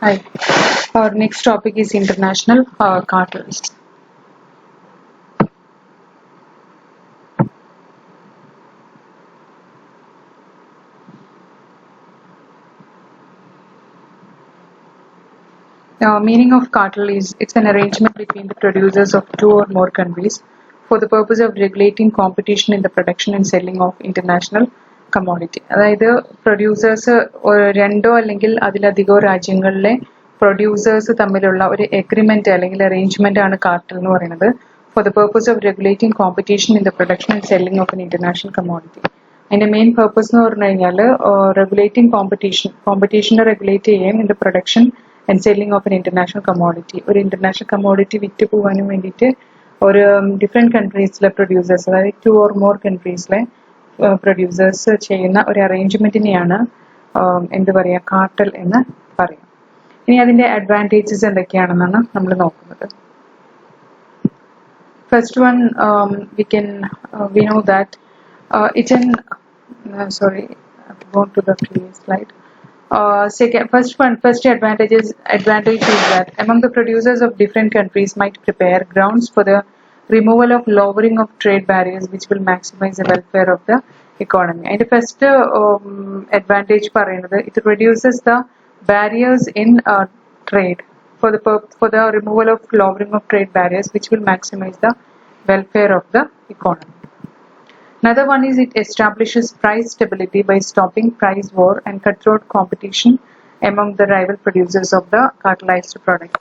Hi. Our next topic is international cartels. Meaning of cartel is it's an arrangement between the producers of two or more countries for the purpose of regulating competition in the production and selling of international commodity. അതായത് producers രണ്ടോ അല്ലെങ്കിൽ അതിലധികമോ രാജ്യങ്ങളിലെ producers തമ്മിലുള്ള ഒരു agreement അല്ലെങ്കിൽ arrangement ആണ് cartel എന്ന് പറയുന്നത് for the purpose of regulating competition in the production and selling of an international commodity. അതിന്റെ മെയിൻ പർപ്പസ് എന്ന് പറഞ്ഞു കഴിഞ്ഞാൽ റെഗുലേറ്റിംഗ് കോമ്പറ്റീഷനെ റെഗുലേറ്റ് ചെയ്യാൻ in the production and selling of N international commodity. ഒരു ഇന്റർനാഷണൽ കമ്മോഡിറ്റി വിറ്റ് പോകാനും വേണ്ടിയിട്ട് ഒരു ഡിഫറെന്റ് കൺട്രീസിലെ പ്രൊഡ്യൂസേഴ്സ് അതായത് 2 or more കൺട്രീസിലെ പ്രൊഡ്യൂസേഴ്സ് ചെയ്യുന്ന ഒരു അറേഞ്ച്മെന്റിനെയാണ് എന്ത് പറയാ കാർട്ടൽ എന്ന് പറയാം. ഇനി അതിന്റെ അഡ്വാൻറ്റേജസ് എന്തൊക്കെയാണെന്നാണ് നമ്മൾ നോക്കുന്നത്. First one, we know that it's an sorry, I have to go to the previous slide. First advantage is that among the producers of different countries might prepare grounds for the removal of lowering of trade barriers, which will maximize the welfare of the economy. And the first advantage പറയുന്നത് it reduces the barriers in trade. For the removal of lowering of trade barriers, which will maximize the welfare of the economy. Another one is it establishes price stability by stopping price war and cutthroat competition among the rival producers of the cartelized product.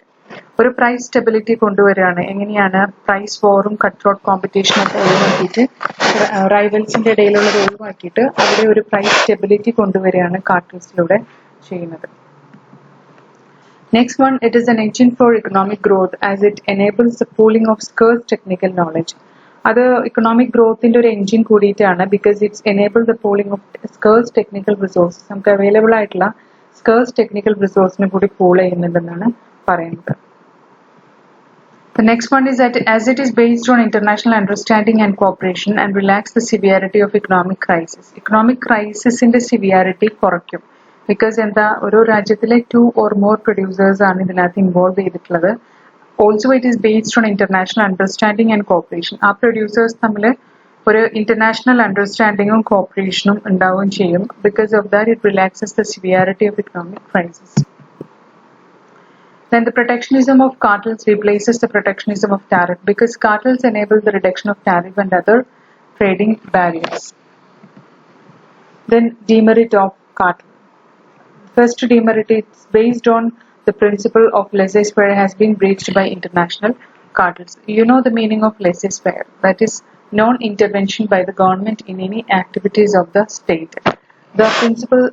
ഒരു price stability കൊണ്ടുവരികയാണ്. എങ്ങനെയാണ് price വാറും കട്ട്രോട്ട് കോമ്പറ്റീഷനും ഒക്കെ ഒഴിവാക്കിയിട്ട് റൈവൽസിന്റെ ഇടയിലുള്ളത് ഒഴിവാക്കിയിട്ട് അവിടെ ഒരു price stability കൊണ്ടുവരികയാണ് കാർട്ടൽസിലൂടെ ചെയ്യുന്നത്. Next one, it is an engine for economic growth as it enables the pooling of scarce technical knowledge. അത് economic growthന്റെ ഒരു എൻജിൻ കൂടിയിട്ടാണ് because it's enabled the pooling of scarce technical resources. നമുക്ക് available ആയിട്ടുള്ള scarce technical resources കൂടി pool ചെയ്യുന്നുണ്ടെന്നാണ് പറയുന്നത്. The next one is that as it is based on international understanding and cooperation and relax the severity of economic crisis. Economic crisisന്റെ severity കുറയ്ക്കും. Because എന്താ ഓരോ രാജ്യത്തിലെ 2 or more producers ആണ് ഇതിനകത്ത് involve ചെയ്തിട്ടുള്ളത്. Also it is based on international understanding and cooperation. ആ producers തമ്മിൽ ഒരു ഇന്റർനാഷണൽ അണ്ടർസ്റ്റാൻഡിങ്ങും കോപ്പറേഷനും ഉണ്ടാവുകയും ചെയ്യും. Because of that it relaxes the severity of economic crisis. Then the protectionism of cartels replaces the protectionism of tariff because cartels enable the reduction of tariff and other trading barriers. Then demerit of cartel. First demerit is based on the principle of laissez-faire has been breached by international cartels. You know the meaning of laissez-faire, that is non-intervention by the government in any activities of the state. The principle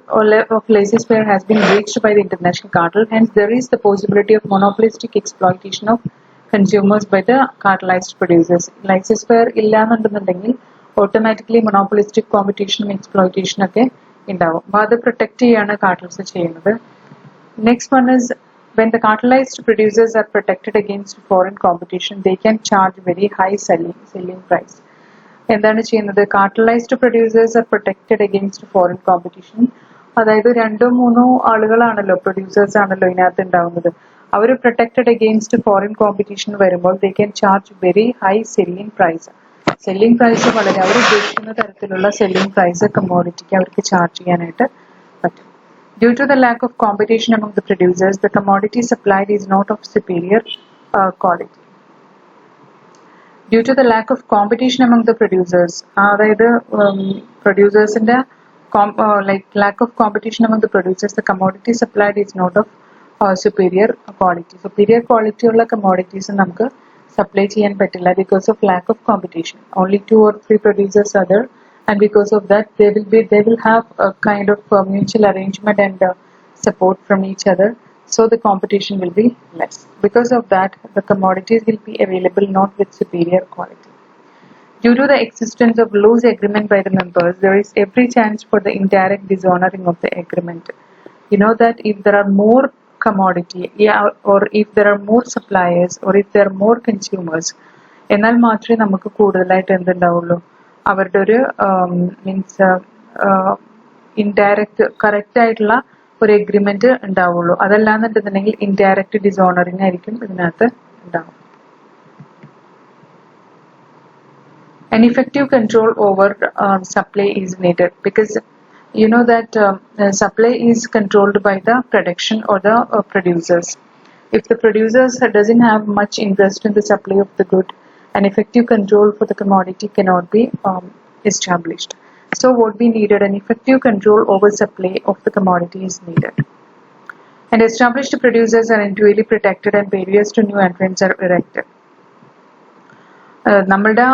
of laissez-faire has been breached by the international cartel, hence there is the possibility of monopolistic exploitation of consumers by the cartelized producers. Laissez-faire ഇല്ലാന്നുണ്ടെന്നുണ്ടെങ്കിൽ automatically monopolistic competition and exploitation ഒക്കെ ഉണ്ടാവും. അപ്പോൾ അത് protect ചെയ്യാണ് cartels ചെയ്യുന്നത്. Next one is when the cartelized producers are protected against foreign competition, they can charge very high selling price. എന്താണ് ചെയ്യുന്നത്? Cartelised producers are protected against foreign competition. അതായത് 2-3 ആളുകളാണല്ലോ പ്രൊഡ്യൂസേഴ്സ് ആണല്ലോ ഇതിനകത്ത് ഉണ്ടാവുന്നത്. അവർ പ്രൊട്ടക്റ്റഡ് അഗെയിൻസ്റ്റ് ഫോറിൻ കോമ്പറ്റീഷൻ വരുമ്പോൾ they can charge very high selling price. Selling price വളരെ അവർ ഉദ്ദേശിക്കുന്ന തരത്തിലുള്ള സെല്ലിംഗ് പ്രൈസ് കമ്മോഡിറ്റിക്ക് അവർക്ക് ചാർജ് ചെയ്യാനായിട്ട് പറ്റും. Due to the lack of competition among the producers, the commodity supplied is not of superior quality. Due to the lack of competition among the producers, അതായത് പ്രൊഡ്യൂസേഴ്സിന്റെ lack of competition among the producers, the commodity supplied is not of superior quality. Superior quality ഉള്ള commodities നമുക്ക് supply ചെയ്യാൻ പറ്റില്ല because of lack of competition. Only 2 or 3 producers are there, and because of that they will have a kind of mutual arrangement and support from each other. So the competition will be less. Because of that, the commodities will be available not with superior quality. Due to the existence of loose agreement by the members, there is every chance for the indirect dishonoring of the agreement. You know that if there are more commodity, or if there are more suppliers, or if there are more consumers, എന്നാൽ മാത്രമേ നമുക്ക് കൂടുതലായിട്ട് എന്തുണ്ടാവുള്ളൂ, അവരുടെ ഒരു means indirect correct ആയിട്ടുള്ള ഒരു agreement ഉണ്ടാവുള്ളൂ. അതല്ലാന്നുണ്ടെന്നുണ്ടെങ്കിൽ indirect dishonouring ആയിരിക്കും ഇതിനകത്ത് ഉണ്ടാവും. An effective control over supply is needed because you know that supply is controlled by the production or the producers. If the producers doesn't have much interest in the supply of the good, an effective control for the commodity cannot be established. So what we needed, an effective control over supply of the commodity is needed. And established producers are individually protected and barriers to new entrants are erected. നമ്മളുടെ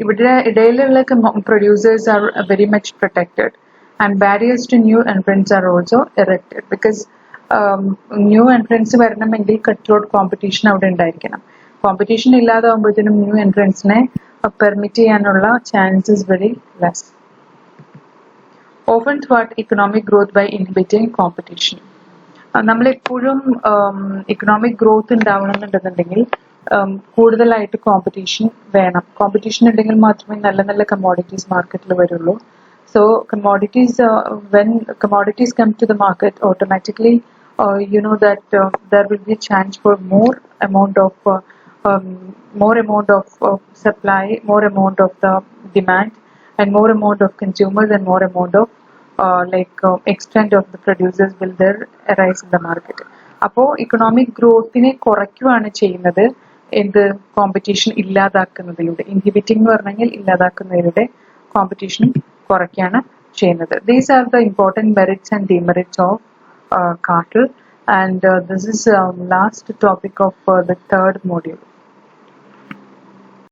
ഇവിടെ ഇടയിലുള്ള producers are very much protected and barriers to new entrants are also erected because new entrants വരണമെങ്കിൽ cutthroat competition അവിടെ ഉണ്ടായിരിക്കണം. Competition ഇല്ലാതാവുമ്പോഴത്തേനും new എൻട്രൻസിനെ permit ചെയ്യാനുള്ള chances very less. Often thwart economic growth by inhibiting competition. നമ്മളെപ്പോഴും economic growth ഉണ്ടാവണമെന്നുണ്ടെന്നുണ്ടെങ്കിൽ കൂടുതലായിട്ട് competition വേണം. Competition ഉണ്ടെങ്കിൽ മാത്രമേ നല്ല നല്ല കമ്മോഡിറ്റീസ് മാർക്കറ്റിൽ വരുള്ളൂ. So commodities when commodities come to the market automatically you know that there will be a chance for more amount of supply, more amount of the demand and more amount of consumers and more amount of extent of the producers will there arise in the market. അപ്പോൾ economic ഗ്രോത്തിനെ കുറയ്ക്കുകയാണ് ചെയ്യുന്നത് എന്ത് competition ഇല്ലാതാക്കുന്നതിലൂടെ. Inhibiting എന്ന് പറഞ്ഞെങ്കിൽ ഇല്ലാതാക്കുന്നതിലൂടെ competition കുറയ്ക്കുകയാണ് ചെയ്യുന്നത്. These are the important merits and demerits of cartel and this is last topic of the third module.